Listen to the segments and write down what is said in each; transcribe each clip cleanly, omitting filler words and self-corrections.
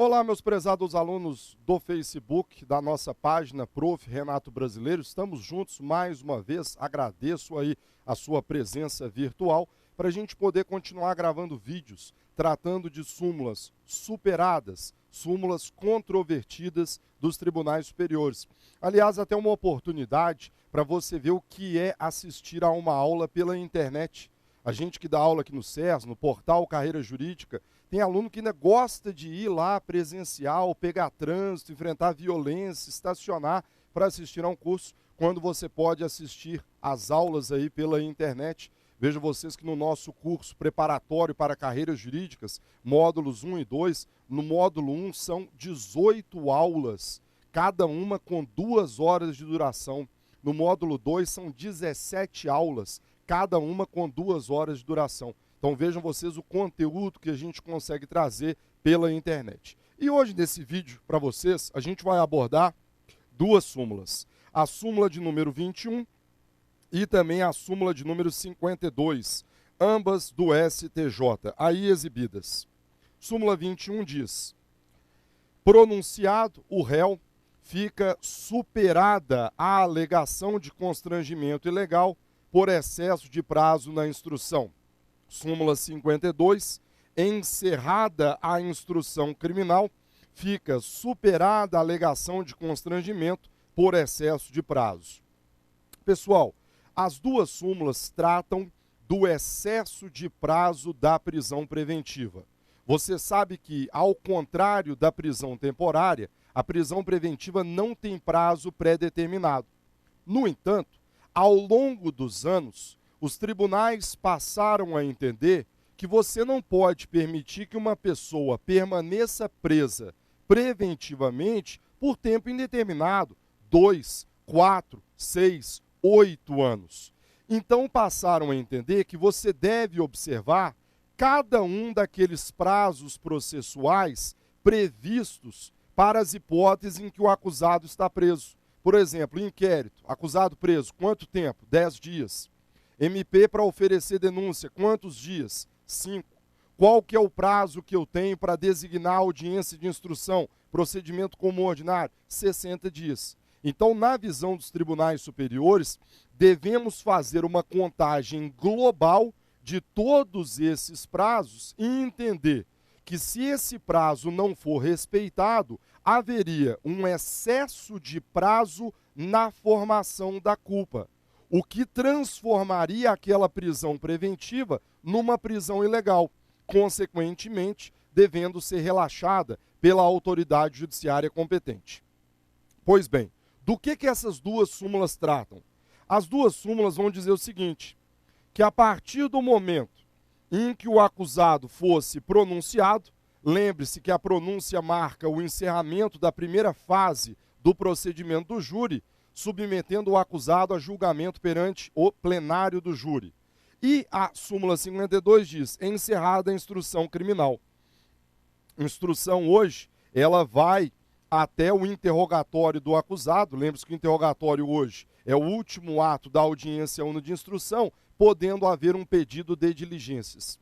Olá, meus prezados alunos do Facebook, da nossa página Prof. Renato Brasileiro. Estamos juntos mais uma vez. Agradeço aí a sua presença virtual para a gente poder continuar gravando vídeos tratando de súmulas superadas, súmulas controvertidas dos tribunais superiores. Aliás, até uma oportunidade para você ver o que é assistir a uma aula pela internet. A gente que dá aula aqui no SERS, no portal Carreira Jurídica, tem aluno que ainda gosta de ir lá presencial, pegar trânsito, enfrentar violência, estacionar para assistir a um curso, quando você pode assistir às aulas aí pela internet. Vejo vocês que no nosso curso preparatório para carreiras jurídicas, módulos 1 e 2, no módulo 1 são 18 aulas, cada uma com 2 horas de duração. No módulo 2 são 17 aulas, cada uma com 2 horas de duração. Então vejam vocês o conteúdo que a gente consegue trazer pela internet. E hoje nesse vídeo, para vocês, a gente vai abordar 2 súmulas. A súmula de número 21 e também a súmula de número 52, ambas do STJ, aí exibidas. Súmula 21 diz: pronunciado o réu, fica superada a alegação de constrangimento ilegal por excesso de prazo na instrução. Súmula 52, encerrada a instrução criminal, fica superada a alegação de constrangimento por excesso de prazo. Pessoal, as 2 súmulas tratam do excesso de prazo da prisão preventiva. Você sabe que, ao contrário da prisão temporária, a prisão preventiva não tem prazo pré-determinado. No entanto, ao longo dos anos, os tribunais passaram a entender que você não pode permitir que uma pessoa permaneça presa preventivamente por tempo indeterminado, 2, 4, 6, 8 anos. Então passaram a entender que você deve observar cada um daqueles prazos processuais previstos para as hipóteses em que o acusado está preso. Por exemplo, inquérito, acusado preso, quanto tempo? 10 dias. MP para oferecer denúncia, quantos dias? 5. Qual que é o prazo que eu tenho para designar audiência de instrução? Procedimento comum ordinário? 60 dias. Então, na visão dos tribunais superiores, devemos fazer uma contagem global de todos esses prazos e entender que, se esse prazo não for respeitado, haveria um excesso de prazo na formação da culpa, o que transformaria aquela prisão preventiva numa prisão ilegal, consequentemente, devendo ser relaxada pela autoridade judiciária competente. Pois bem, do que essas 2 súmulas tratam? As 2 súmulas vão dizer o seguinte, que a partir do momento em que o acusado fosse pronunciado, lembre-se que a pronúncia marca o encerramento da primeira fase do procedimento do júri, submetendo o acusado a julgamento perante o plenário do júri. E a súmula 52 diz, encerrada a instrução criminal. Instrução hoje, ela vai até o interrogatório do acusado. Lembre-se que o interrogatório hoje é o último ato da audiência una de instrução, podendo haver um pedido de diligências.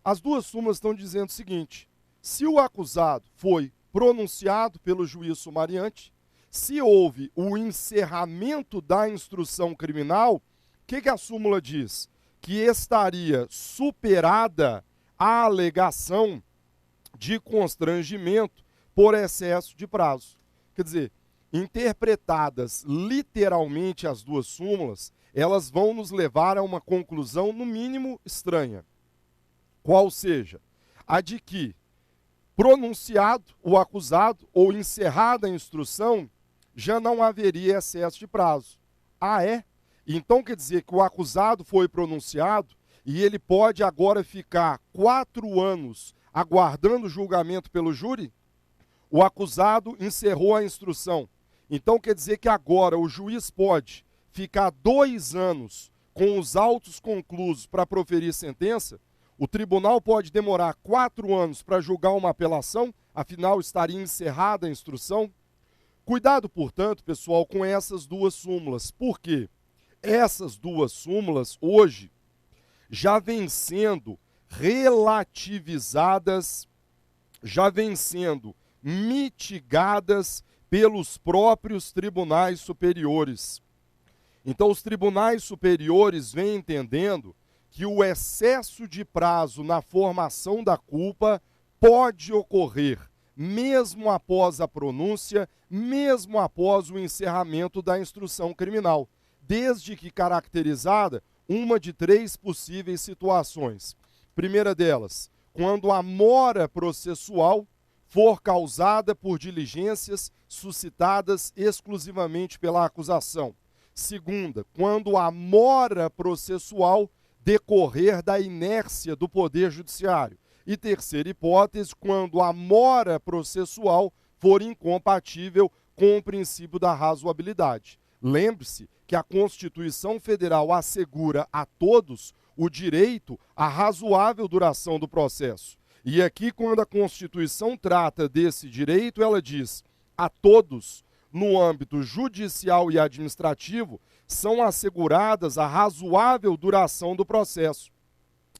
As 2 súmulas estão dizendo o seguinte, se o acusado foi pronunciado pelo juiz sumariante, se houve o encerramento da instrução criminal, o que a súmula diz? Que estaria superada a alegação de constrangimento por excesso de prazo. Quer dizer, interpretadas literalmente as 2 súmulas, elas vão nos levar a uma conclusão, no mínimo, estranha. Qual seja? A de que, pronunciado o acusado ou encerrada a instrução, já não haveria excesso de prazo. Ah, é? Então quer dizer que o acusado foi pronunciado e ele pode agora ficar 4 anos aguardando julgamento pelo júri? O acusado encerrou a instrução. Então quer dizer que agora o juiz pode ficar 2 anos com os autos conclusos para proferir sentença? O tribunal pode demorar 4 anos para julgar uma apelação, afinal estaria encerrada a instrução? Cuidado, portanto, pessoal, com essas 2 súmulas. Por quê? Essas 2 súmulas, hoje, já vêm sendo relativizadas, já vêm sendo mitigadas pelos próprios tribunais superiores. Então, os tribunais superiores vêm entendendo que o excesso de prazo na formação da culpa pode ocorrer mesmo após a pronúncia, mesmo após o encerramento da instrução criminal, desde que caracterizada uma de 3 possíveis situações. Primeira delas, quando a mora processual for causada por diligências suscitadas exclusivamente pela acusação. Segunda, quando a mora processual decorrer da inércia do Poder Judiciário. E terceira hipótese, quando a mora processual for incompatível com o princípio da razoabilidade. Lembre-se que a Constituição Federal assegura a todos o direito à razoável duração do processo. E aqui, quando a Constituição trata desse direito, ela diz: a todos, no âmbito judicial e administrativo, são asseguradas a razoável duração do processo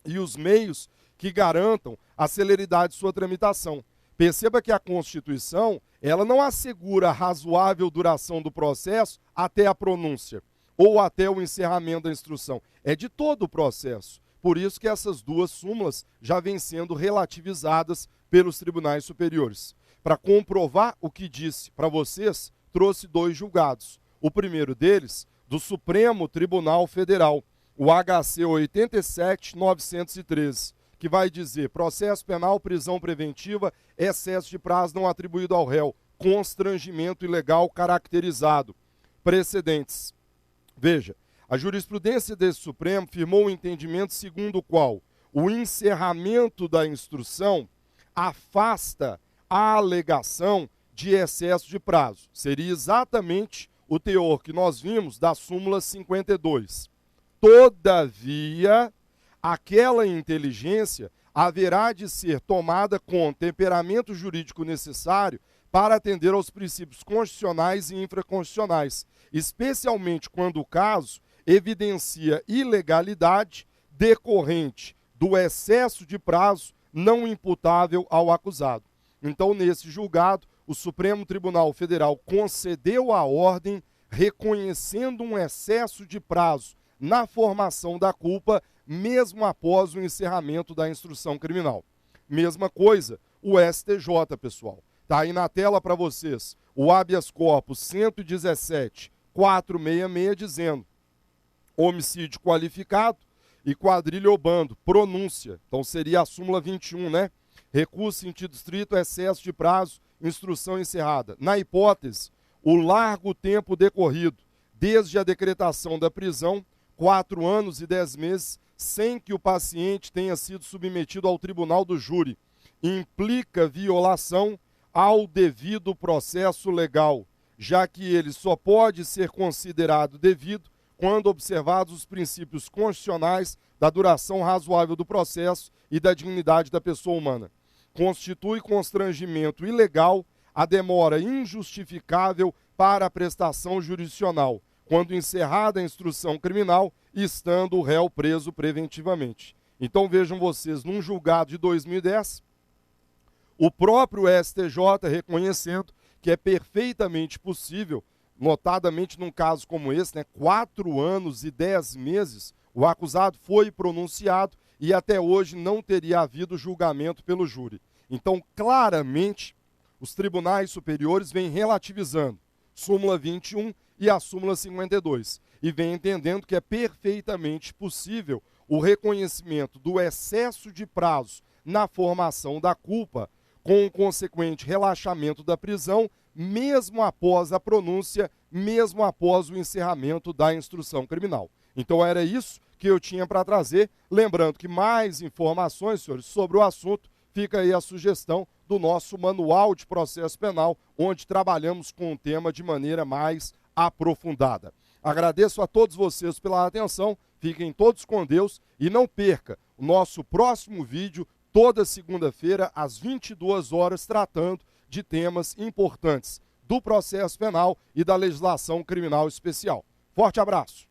e os meios que garantam a celeridade de sua tramitação. Perceba que a Constituição, ela não assegura a razoável duração do processo até a pronúncia ou até o encerramento da instrução. É de todo o processo. Por isso que essas 2 súmulas já vêm sendo relativizadas pelos tribunais superiores. Para comprovar o que disse para vocês, trouxe 2 julgados. O primeiro deles, do Supremo Tribunal Federal, o HC 87.913, que vai dizer: processo penal, prisão preventiva, excesso de prazo não atribuído ao réu, constrangimento ilegal caracterizado. Precedentes. Veja, a jurisprudência desse Supremo firmou o entendimento segundo o qual o encerramento da instrução afasta a alegação de excesso de prazo. Seria exatamente o teor que nós vimos da súmula 52. Todavia, aquela inteligência haverá de ser tomada com temperamento jurídico necessário para atender aos princípios constitucionais e infraconstitucionais, especialmente quando o caso evidencia ilegalidade decorrente do excesso de prazo não imputável ao acusado. Então, nesse julgado, o Supremo Tribunal Federal concedeu a ordem reconhecendo um excesso de prazo na formação da culpa, mesmo após o encerramento da instrução criminal. Mesma coisa, o STJ, pessoal. Está aí na tela para vocês o habeas corpus 117.466, dizendo: homicídio qualificado e quadrilha ou bando, pronúncia. Então seria a súmula 21, né? Recurso sentido estrito, excesso de prazo, instrução encerrada. Na hipótese, o largo tempo decorrido, desde a decretação da prisão, 4 anos e 10 meses, sem que o paciente tenha sido submetido ao tribunal do júri, implica violação ao devido processo legal, já que ele só pode ser considerado devido quando observados os princípios constitucionais da duração razoável do processo e da dignidade da pessoa humana. Constitui constrangimento ilegal a demora injustificável para a prestação jurisdicional, quando encerrada a instrução criminal, estando o réu preso preventivamente. Então vejam vocês, num julgado de 2010, o próprio STJ reconhecendo que é perfeitamente possível, notadamente num caso como esse, né, 4 anos e 10 meses, o acusado foi pronunciado e até hoje não teria havido julgamento pelo júri. Então, claramente, os tribunais superiores vêm relativizando súmula 21 e a súmula 52, e vem entendendo que é perfeitamente possível o reconhecimento do excesso de prazo na formação da culpa, com o consequente relaxamento da prisão, mesmo após a pronúncia, mesmo após o encerramento da instrução criminal. Então era isso que eu tinha para trazer, lembrando que mais informações, senhores, sobre o assunto, fica aí a sugestão do nosso manual de processo penal, onde trabalhamos com o tema de maneira mais aprofundada. Agradeço a todos vocês pela atenção, fiquem todos com Deus e não perca o nosso próximo vídeo, toda segunda-feira, às 22 horas, tratando de temas importantes do processo penal e da legislação criminal especial. Forte abraço!